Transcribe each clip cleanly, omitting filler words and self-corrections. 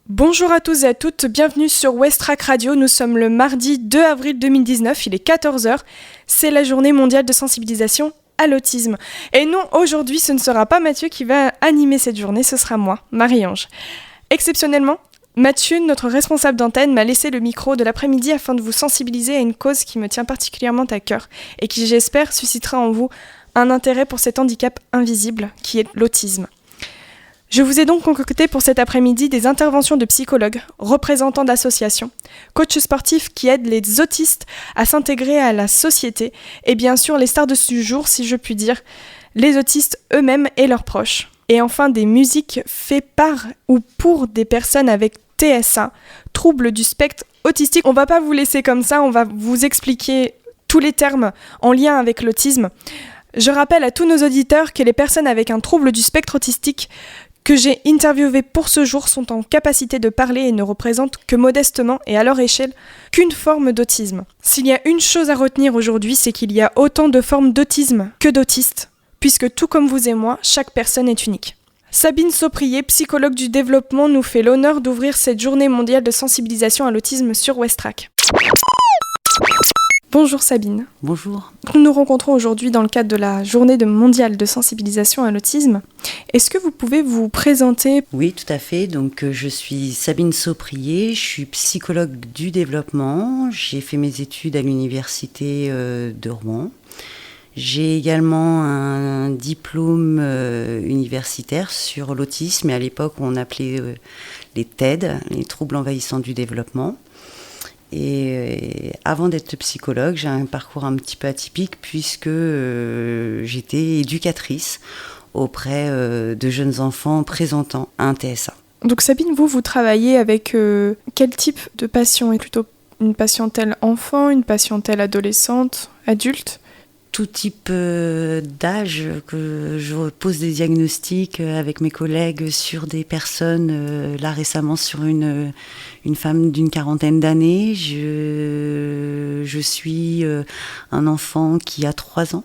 Bonjour à tous et à toutes, bienvenue sur Westrack Radio. Nous sommes le mardi 2 avril 2019, il est 14h. C'est la journée mondiale de sensibilisation à l'autisme. Et non, aujourd'hui, ce ne sera pas Mathieu qui va animer cette journée, ce sera moi, Marie-Ange. Exceptionnellement, Mathieu, notre responsable d'antenne, m'a laissé le micro de l'après-midi afin de vous sensibiliser à une cause qui me tient particulièrement à cœur et qui, j'espère, suscitera en vous un intérêt pour cet handicap invisible qui est l'autisme. Je vous ai donc concocté pour cet après-midi des interventions de psychologues, représentants d'associations, coachs sportifs qui aident les autistes à s'intégrer à la société et bien sûr les stars de ce jour, si je puis dire, les autistes eux-mêmes et leurs proches. Et enfin des musiques faites par ou pour des personnes avec TSA, troubles du spectre autistique. On va pas vous laisser comme ça, on va vous expliquer tous les termes en lien avec l'autisme. Je rappelle à tous nos auditeurs que les personnes avec un trouble du spectre autistique que j'ai interviewés pour ce jour sont en capacité de parler et ne représentent que modestement et à leur échelle qu'une forme d'autisme. S'il y a une chose à retenir aujourd'hui, c'est qu'il y a autant de formes d'autisme que d'autistes, puisque tout comme vous et moi, chaque personne est unique. Sabine Sauprier, psychologue du développement, nous fait l'honneur d'ouvrir cette journée mondiale de sensibilisation à l'autisme sur Westrack. Bonjour Sabine. Bonjour. Nous nous rencontrons aujourd'hui dans le cadre de la journée mondiale de sensibilisation à l'autisme. Est-ce que vous pouvez vous présenter ? Oui, tout à fait. Donc, je suis Sabine Sauprier, je suis psychologue du développement. J'ai fait mes études à l'université de Rouen. J'ai également un diplôme universitaire sur l'autisme, et à l'époque on appelait les TED, les troubles envahissants du développement. Et avant d'être psychologue, j'ai un parcours un petit peu atypique puisque j'étais éducatrice auprès de jeunes enfants présentant un TSA. Donc Sabine, vous travaillez avec quel type de patient ? Et plutôt une patientèle enfant, une patientèle adolescente, adulte ? Tout type d'âge, que je pose des diagnostics avec mes collègues sur des personnes, là récemment sur une femme d'une quarantaine d'années. Je suis un enfant qui a 3 ans.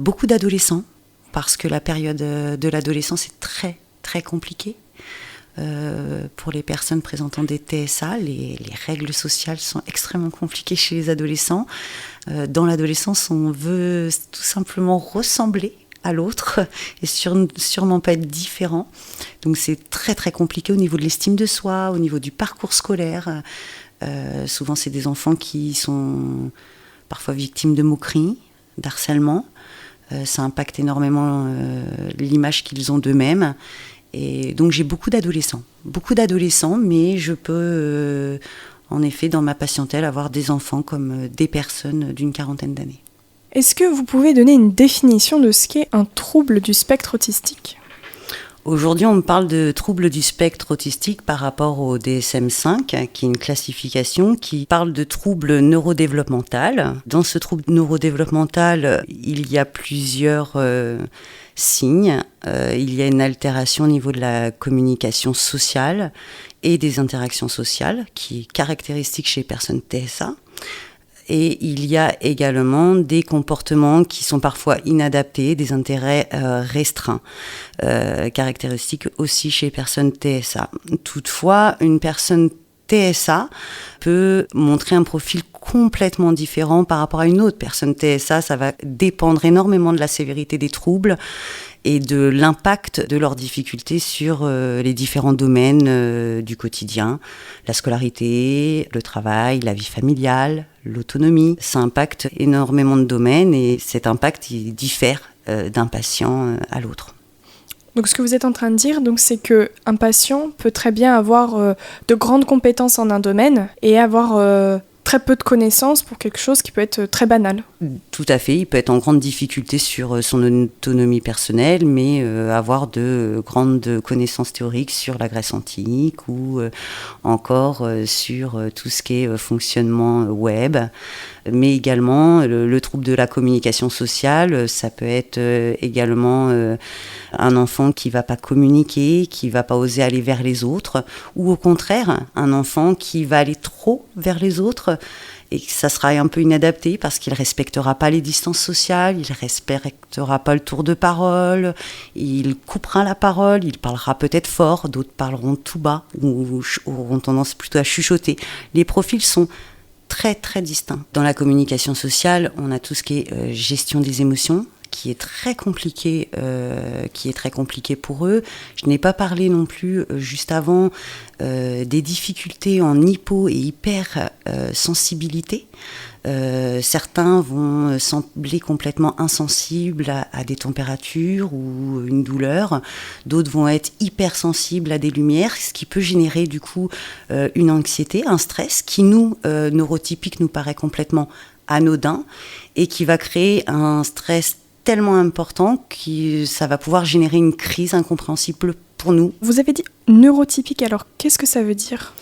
Beaucoup d'adolescents, parce que la période de l'adolescence est très très compliquée. Pour les personnes présentant des TSA, les règles sociales sont extrêmement compliquées chez les adolescents. Dans l'adolescence, on veut tout simplement ressembler à l'autre et sûrement pas être différent. Donc c'est très très compliqué au niveau de l'estime de soi, au niveau du parcours scolaire. Souvent c'est des enfants qui sont parfois victimes de moqueries, d'harcèlement. Ça impacte énormément l'image qu'ils ont d'eux-mêmes. Et donc j'ai beaucoup d'adolescents, mais je peux en effet dans ma patientèle avoir des enfants comme des personnes d'une quarantaine d'années. Est-ce que vous pouvez donner une définition de ce qu'est un trouble du spectre autistique ? Aujourd'hui, on me parle de trouble du spectre autistique par rapport au DSM-5, qui est une classification qui parle de trouble neurodéveloppemental. Dans ce trouble neurodéveloppemental, il y a plusieurs signes. Il y a une altération au niveau de la communication sociale et des interactions sociales, qui est caractéristique chez les personnes TSA. Et il y a également des comportements qui sont parfois inadaptés, des intérêts restreints, caractéristiques aussi chez les personnes TSA. Toutefois, une personne TSA peut montrer un profil complètement différent par rapport à une autre personne TSA. Ça va dépendre énormément de la sévérité des troubles et de l'impact de leurs difficultés sur les différents domaines du quotidien, la scolarité, le travail, la vie familiale, l'autonomie. Ça impacte énormément de domaines et cet impact il diffère d'un patient à l'autre. Donc ce que vous êtes en train de dire, c'est qu'un patient peut très bien avoir de grandes compétences en un domaine et avoir très peu de connaissances pour quelque chose qui peut être très banal. Tout à fait, il peut être en grande difficulté sur son autonomie personnelle, mais avoir de grandes connaissances théoriques sur la Grèce antique ou encore sur tout ce qui est fonctionnement web. Mais également le trouble de la communication sociale, ça peut être également un enfant qui ne va pas communiquer, qui ne va pas oser aller vers les autres, ou au contraire, un enfant qui va aller trop vers les autres et que ça sera un peu inadapté parce qu'il ne respectera pas les distances sociales, il ne respectera pas le tour de parole, il coupera la parole, il parlera peut-être fort, d'autres parleront tout bas ou auront tendance plutôt à chuchoter. Les profils sont très très distincts. Dans la communication sociale, on a tout ce qui est gestion des émotions, qui est très compliqué pour eux. Je n'ai pas parlé non plus juste avant des difficultés en hypo et hyper sensibilité. Certains vont sembler complètement insensibles à des températures ou une douleur. D'autres vont être hypersensibles à des lumières, ce qui peut générer du coup une anxiété, un stress qui nous, neurotypiques, nous paraît complètement anodin et qui va créer un stress tellement important que ça va pouvoir générer une crise incompréhensible pour nous. Vous avez dit neurotypique, alors qu'est-ce que ça veut dire ?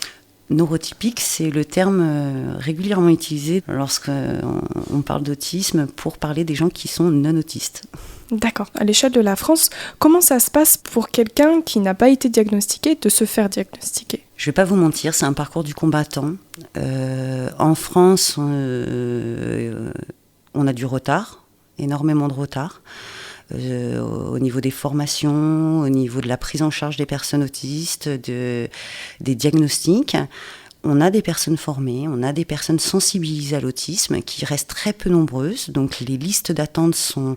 Neurotypique, c'est le terme régulièrement utilisé lorsqu'on parle d'autisme pour parler des gens qui sont non-autistes. D'accord. À l'échelle de la France, comment ça se passe pour quelqu'un qui n'a pas été diagnostiqué de se faire diagnostiquer ? Je ne vais pas vous mentir, c'est un parcours du combattant. En France, on a du retard, énormément de retard. Au niveau des formations, au niveau de la prise en charge des personnes autistes, des diagnostics. On a des personnes formées, on a des personnes sensibilisées à l'autisme qui restent très peu nombreuses. Donc les listes d'attente sont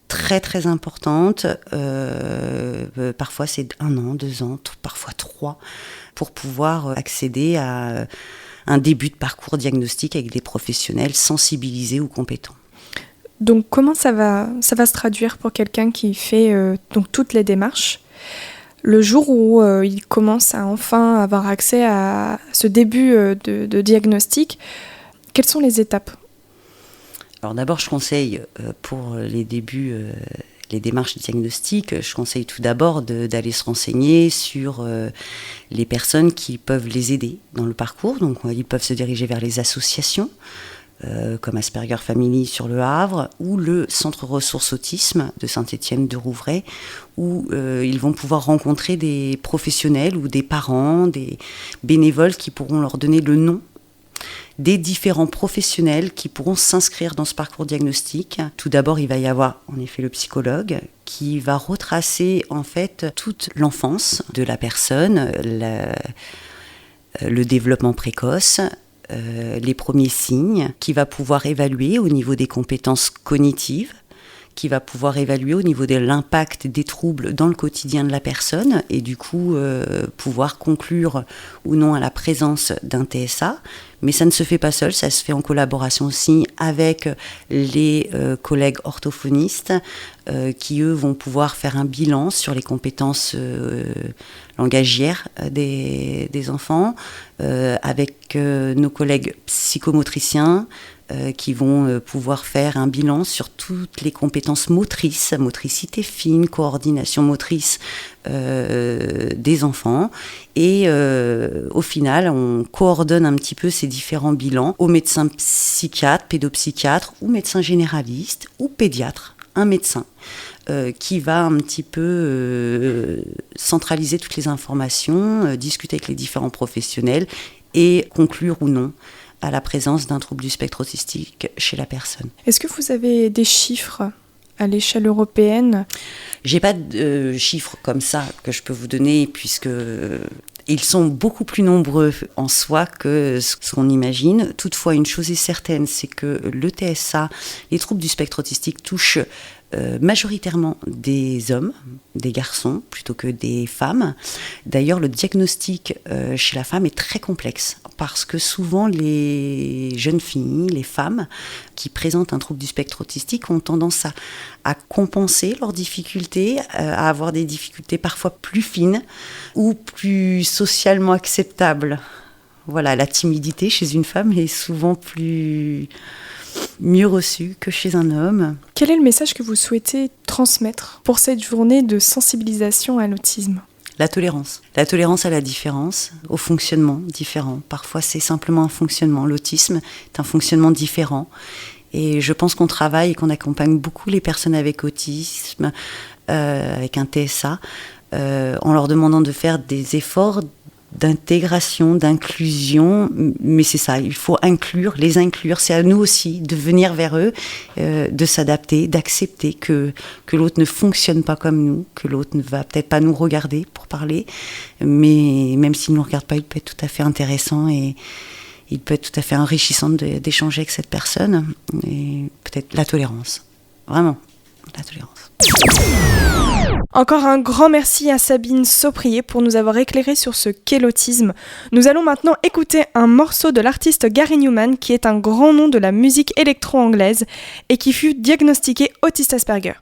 très très importantes. Parfois c'est 1 an, 2 ans, parfois 3, pour pouvoir accéder à un début de parcours diagnostique avec des professionnels sensibilisés ou compétents. Donc comment ça va se traduire pour quelqu'un qui fait donc toutes les démarches ? Le jour où il commence à enfin avoir accès à ce début de diagnostic, quelles sont les étapes ? Alors d'abord, je conseille pour les débuts, les démarches diagnostiques, je conseille tout d'abord d'aller se renseigner sur les personnes qui peuvent les aider dans le parcours. Donc ils peuvent se diriger vers les associations, comme Asperger Family sur le Havre, ou le Centre Ressources Autisme de Saint-Étienne de Rouvray, où ils vont pouvoir rencontrer des professionnels ou des parents, des bénévoles qui pourront leur donner le nom des différents professionnels qui pourront s'inscrire dans ce parcours diagnostique. Tout d'abord, il va y avoir en effet le psychologue qui va retracer en fait toute l'enfance de la personne, le développement précoce, les premiers signes, qui va pouvoir évaluer au niveau des compétences cognitives, qui va pouvoir évaluer au niveau de l'impact des troubles dans le quotidien de la personne et du coup pouvoir conclure ou non à la présence d'un TSA. Mais ça ne se fait pas seul, ça se fait en collaboration aussi avec les collègues orthophonistes qui, eux, vont pouvoir faire un bilan sur les compétences langagières des enfants, avec nos collègues psychomotriciens, qui vont pouvoir faire un bilan sur toutes les compétences motrices, motricité fine, coordination motrice des enfants. Et au final, on coordonne un petit peu ces différents bilans aux médecins psychiatres, pédopsychiatres ou médecins généralistes ou pédiatres, un médecin qui va un petit peu centraliser toutes les informations, discuter avec les différents professionnels et conclure ou non à la présence d'un trouble du spectre autistique chez la personne. Est-ce que vous avez des chiffres à l'échelle européenne ? J'ai pas de chiffres comme ça que je peux vous donner puisque ils sont beaucoup plus nombreux en soi que ce qu'on imagine. Toutefois, une chose est certaine, c'est que le TSA, les troubles du spectre autistique touchent majoritairement des hommes, des garçons, plutôt que des femmes. D'ailleurs, le diagnostic chez la femme est très complexe, parce que souvent les jeunes filles, les femmes qui présentent un trouble du spectre autistique ont tendance à compenser leurs difficultés, à avoir des difficultés parfois plus fines ou plus socialement acceptables. Voilà, la timidité chez une femme est souvent mieux reçue que chez un homme. Quel est le message que vous souhaitez transmettre pour cette journée de sensibilisation à l'autisme ? La tolérance à la différence, au fonctionnement différent. Parfois, c'est simplement un fonctionnement. L'autisme est un fonctionnement différent. Et je pense qu'on travaille et qu'on accompagne beaucoup les personnes avec autisme, avec un TSA, en leur demandant de faire des efforts d'intégration, d'inclusion, mais c'est ça, il faut les inclure, c'est à nous aussi de venir vers eux, de s'adapter, d'accepter que l'autre ne fonctionne pas comme nous, que l'autre ne va peut-être pas nous regarder pour parler, mais même s'il ne nous regarde pas, il peut être tout à fait intéressant et il peut être tout à fait enrichissant d'échanger avec cette personne, et peut-être la tolérance, vraiment, la tolérance. Encore un grand merci à Sabine Sauprier pour nous avoir éclairé sur ce qu'est l'autisme. Nous allons maintenant écouter un morceau de l'artiste Gary Numan, qui est un grand nom de la musique électro-anglaise et qui fut diagnostiqué autiste Asperger.